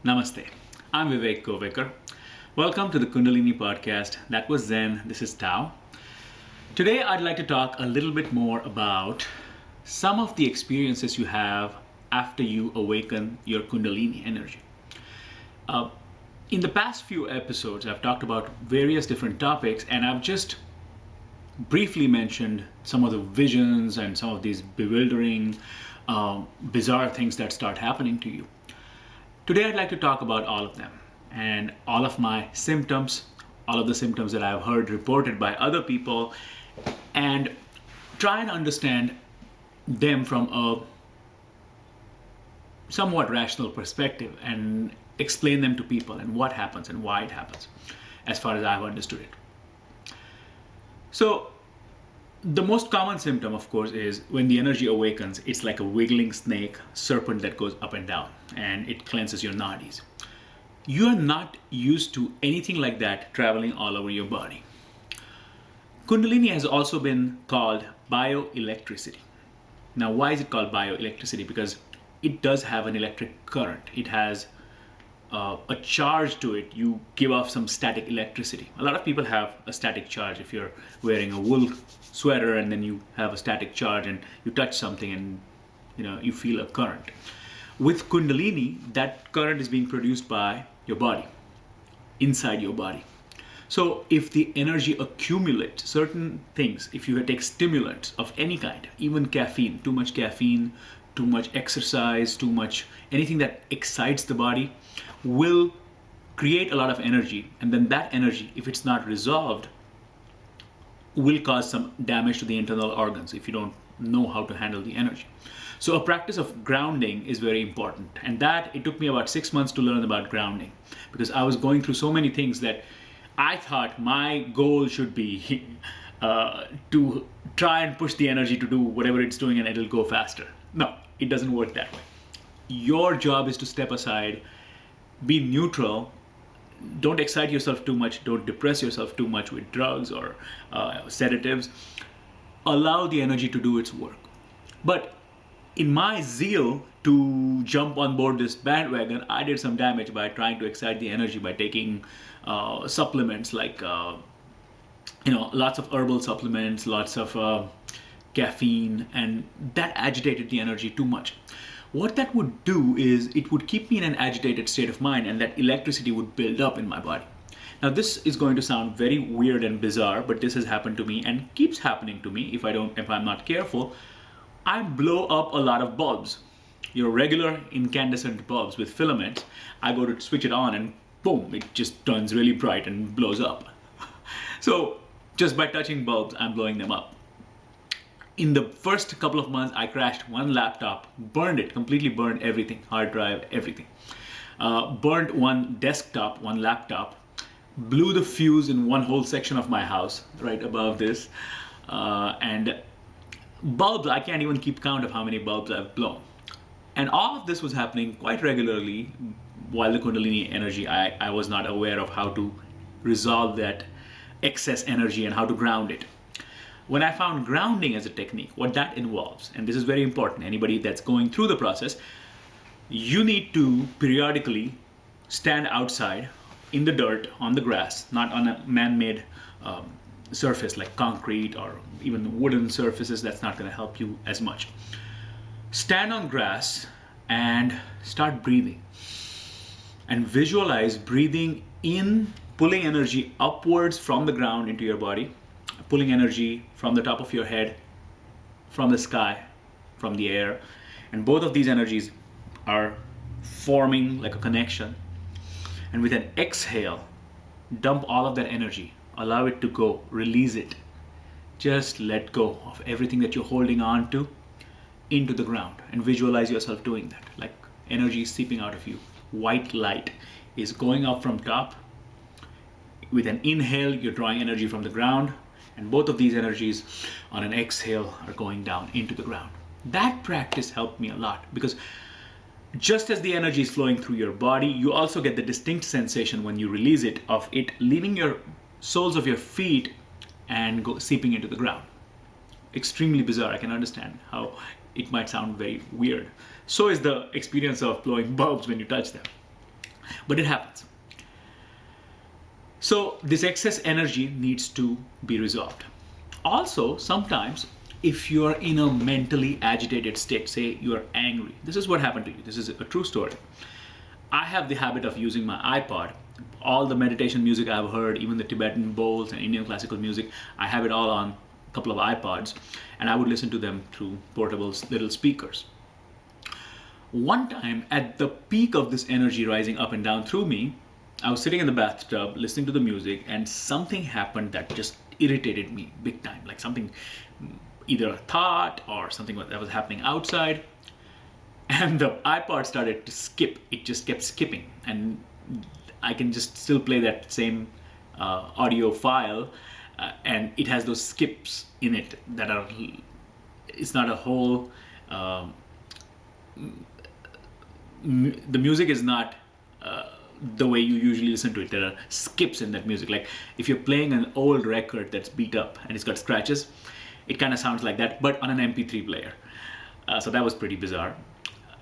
Namaste. I'm Vivek Govekar. Welcome to the Kundalini podcast. That was Zen. This is Tao. Today, I'd like to talk a little bit more about some of the experiences you have after you awaken your Kundalini energy. In the past few episodes, I've talked about various different topics, and I've just briefly mentioned some of the visions and some of these bewildering, bizarre things that start happening to you. Today, I'd like to talk about all of them and all of my symptoms, all of the symptoms that I've heard reported by other people, and try and understand them from a somewhat rational perspective and explain them to people and what happens and why it happens, as far as I've understood it. So, the most common symptom, of course, is when the energy awakens, it's like a wiggling snake, serpent that goes up and down, and it cleanses your nadis. You are not used to anything like that traveling all over your body. Kundalini has also been called bioelectricity. Now, why is it called bioelectricity? Because it does have an electric current. It has a charge to it. You give off some static electricity. A lot of people have a static charge. If you're wearing a wool sweater and then you have a static charge and you touch something and you feel a current. With Kundalini, that current is being produced by your body, inside your body. So if the energy accumulates, certain things, if you take stimulants of any kind, even caffeine, too much exercise, anything that excites the body, will create a lot of energy, and then that energy, if it's not resolved, will cause some damage to the internal organs if you don't know how to handle the energy. So a practice of grounding is very important, and that it took me about 6 months to learn about grounding, because I was going through so many things that I thought my goal should be to try and push the energy to do whatever it's doing and it'll go faster. No, it doesn't work that way. Your job is to step aside, be neutral. Don't excite yourself too much. Don't depress yourself too much with drugs or sedatives. Allow the energy to do its work. But in my zeal to jump on board this bandwagon, I did some damage by trying to excite the energy by taking supplements like lots of herbal supplements, lots of caffeine, and that agitated the energy too much. What that would do is it would keep me in an agitated state of mind, and that electricity would build up in my body. Now, this is going to sound very weird and bizarre, but this has happened to me and keeps happening to me if I'm not careful. I blow up a lot of bulbs. Your regular incandescent bulbs with filaments, I go to switch it on and boom, it just turns really bright and blows up. So just by touching bulbs, I'm blowing them up. In the first couple of months, I crashed one laptop, completely burned everything, hard drive, everything. Burned one desktop, one laptop, blew the fuse in one whole section of my house, right above this. And bulbs, I can't even keep count of how many bulbs I've blown. And all of this was happening quite regularly while the Kundalini energy, I was not aware of how to resolve that excess energy and how to ground it. When I found grounding as a technique, what that involves, and this is very important, anybody that's going through the process, you need to periodically stand outside in the dirt, on the grass, not on a man-made surface like concrete or even wooden surfaces. That's not going to help you as much. Stand on grass and start breathing. And visualize breathing in, pulling energy upwards from the ground into your body, pulling energy from the top of your head, from the sky, from the air. And both of these energies are forming like a connection. And with an exhale, dump all of that energy, allow it to go, release it. Just let go of everything that you're holding on to into the ground, and visualize yourself doing that, like energy is seeping out of you. White light is going up from top. With an inhale, you're drawing energy from the ground, and both of these energies on an exhale are going down into the ground. That practice helped me a lot, because just as the energy is flowing through your body, you also get the distinct sensation when you release it of it leaving your soles of your feet and seeping into the ground. extremely bizarre. I can understand how it might sound very weird. So is the experience of blowing bulbs when you touch them. But it happens. So this excess energy needs to be resolved. Also, sometimes if you're in a mentally agitated state, say you're angry, this is what happened to you. This is a true story. I have the habit of using my iPod. All the meditation music I've heard, even the Tibetan bowls and Indian classical music, I have it all on a couple of iPods, and I would listen to them through portable little speakers. One time, at the peak of this energy rising up and down through me, I was sitting in the bathtub listening to the music, and something happened that just irritated me big time. Like something, either a thought or something that was happening outside. And the iPod started to skip. It just kept skipping. And I can just still play that same audio file. And it has those skips in it that are, it's not a whole, the music is not the way you usually listen to it. There are skips in that music. Like if you're playing an old record that's beat up and it's got scratches, it kind of sounds like that, but on an MP3 player. So that was pretty bizarre.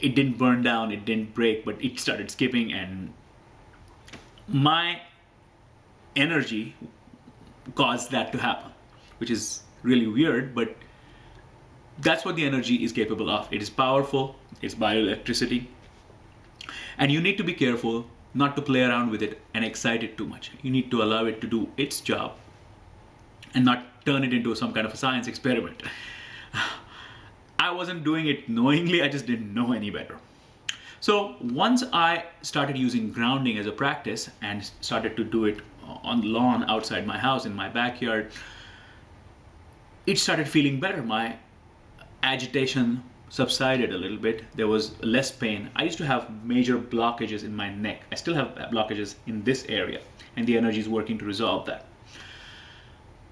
It didn't burn down, it didn't break, but it started skipping, and my energy caused that to happen, which is really weird, but that's what the energy is capable of. It is powerful, it's bioelectricity, and you need to be careful not to play around with it and excite it too much. You need to allow it to do its job and not turn it into some kind of a science experiment. I wasn't doing it knowingly, I just didn't know any better. So once I started using grounding as a practice and started to do it on the lawn outside my house, in my backyard, it started feeling better. My agitation subsided a little bit. There was less pain. I used to have major blockages in my neck. I still have blockages in this area, and the energy is working to resolve that.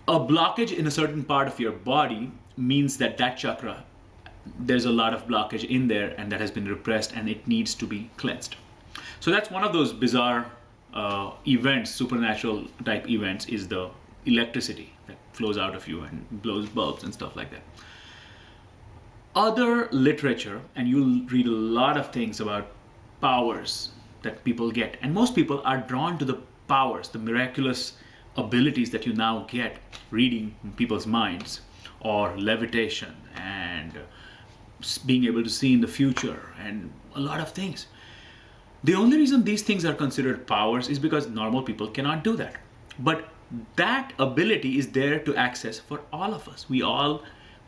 A blockage in a certain part of your body means that that chakra, there's a lot of blockage in there, and that has been repressed, and it needs to be cleansed. So that's one of those bizarre events, supernatural type events, is the electricity that flows out of you and blows bulbs and stuff like that. Other literature, and you'll read a lot of things about powers that people get, and most people are drawn to the powers, the miraculous abilities that you now get reading people's minds, or levitation, and being able to see in the future, and a lot of things. The only reason these things are considered powers is because normal people cannot do that. But that ability is there to access for all of us. We all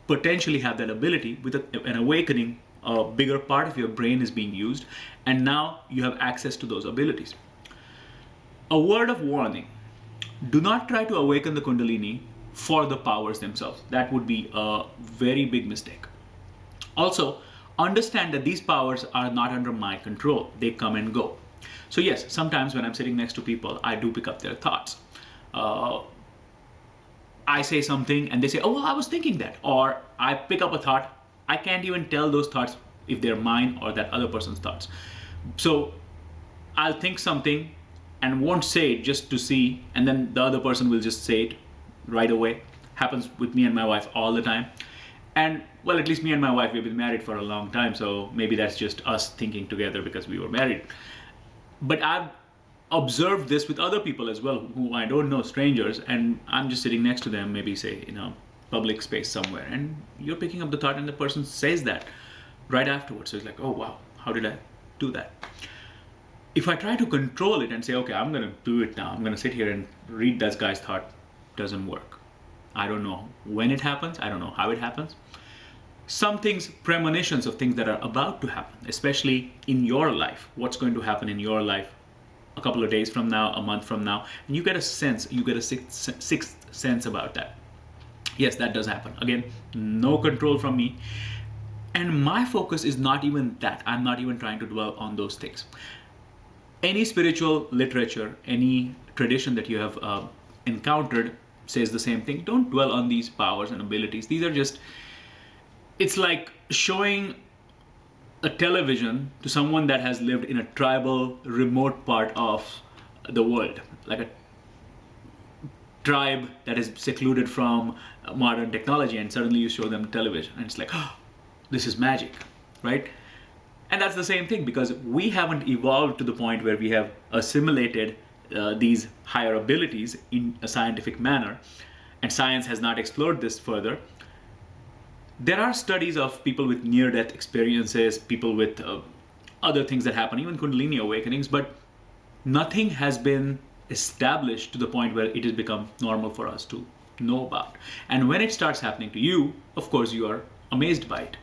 potentially have that ability. With an awakening, a bigger part of your brain is being used, and now you have access to those abilities. A word of warning: do not try to awaken the kundalini for the powers themselves. That would be a very big mistake. Also, understand that these powers are not under my control. They come and go. So yes, sometimes when I'm sitting next to people, I do pick up their thoughts. I say something and they say, oh, well, I was thinking that. Or I pick up a thought. I can't even tell those thoughts if they're mine or that other person's thoughts. So I'll think something and won't say it just to see, and then the other person will just say it right away. Happens with me and my wife all the time. And well, at least me and my wife, we've been married for a long time, so maybe that's just us thinking together because we were married. But I've observed this with other people as well, who I don't know, strangers, and I'm just sitting next to them, maybe say in a public space somewhere, and you're picking up the thought and the person says that right afterwards. So it's like, oh wow, how did I do that? If I try to control it and say, okay, I'm gonna do it now, I'm gonna sit here and read that guy's thought, doesn't work. I don't know when it happens, I don't know how it happens. Some things, premonitions of things that are about to happen, especially in your life, what's going to happen in your life a couple of days from now, a month from now, and you get a sense, you get a sixth sense about that. Yes, that does happen. Again, no control from me. And my focus is not even that. I'm not even trying to dwell on those things. Any spiritual literature, any tradition that you have encountered says the same thing. Don't dwell on these powers and abilities. These are just, it's like showing a television to someone that has lived in a tribal, remote part of the world. Like tribe that is secluded from modern technology, and suddenly you show them television and it's like, oh, this is magic, right? And that's the same thing, because we haven't evolved to the point where we have assimilated these higher abilities in a scientific manner, and science has not explored this further. There are studies of people with near-death experiences, people with other things that happen, even kundalini awakenings, but nothing has been established to the point where it has become normal for us to know about. And when it starts happening to you, of course, you are amazed by it.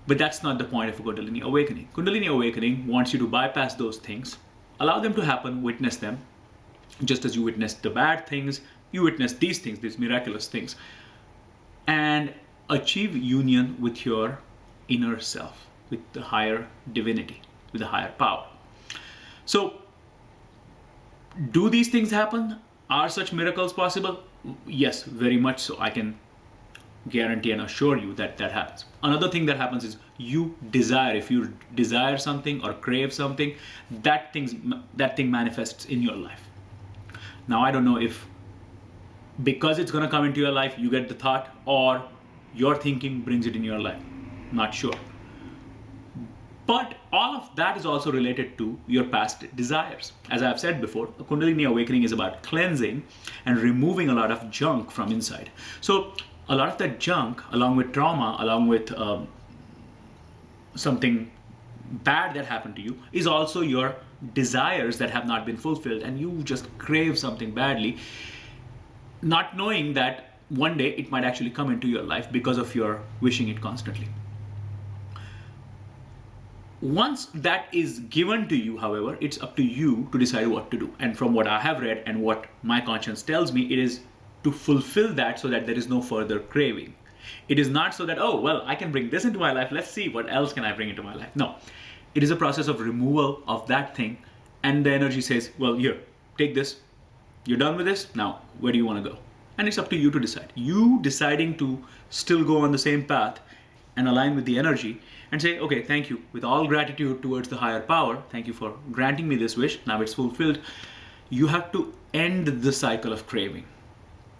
But that's not the point of a kundalini awakening. Kundalini awakening wants you to bypass those things, allow them to happen, witness them. Just as you witness the bad things, you witness these things, these miraculous things, and achieve union with your inner self, with the higher divinity, with the higher power. So, do these things happen? Are such miracles possible? Yes, very much so. I can guarantee and assure you that that happens. Another thing that happens is you desire. If you desire something or crave something, that thing manifests in your life. Now, I don't know if because it's going to come into your life, you get the thought, or your thinking brings it in your life. Not sure. But all of that is also related to your past desires. As I've said before, a Kundalini awakening is about cleansing and removing a lot of junk from inside. So a lot of that junk, along with trauma, along with something bad that happened to you, is also your desires that have not been fulfilled, and you just crave something badly, not knowing that one day it might actually come into your life because of your wishing it constantly. Once that is given to you, however, it's up to you to decide what to do. And from what I have read and what my conscience tells me, it is to fulfill that so that there is no further craving. It is not so that, oh, well, I can bring this into my life. Let's see what else can I bring into my life. No, it is a process of removal of that thing. And the energy says, well, here, take this. You're done with this. Now, where do you want to go? And it's up to you to decide. You deciding to still go on the same path and align with the energy and say, okay, thank you. With all gratitude towards the higher power, thank you for granting me this wish. Now it's fulfilled. You have to end the cycle of craving.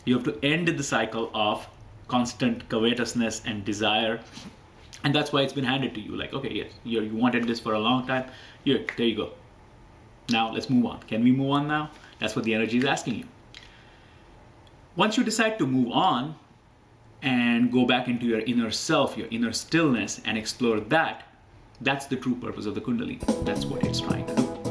You have to end the cycle of constant covetousness and desire. And that's why it's been handed to you. Like, okay, yes, you wanted this for a long time. Here, there you go. Now let's move on. Can we move on now? That's what the energy is asking you. Once you decide to move on and go back into your inner self, your inner stillness, and explore that, that's the true purpose of the Kundalini. That's what it's trying to do.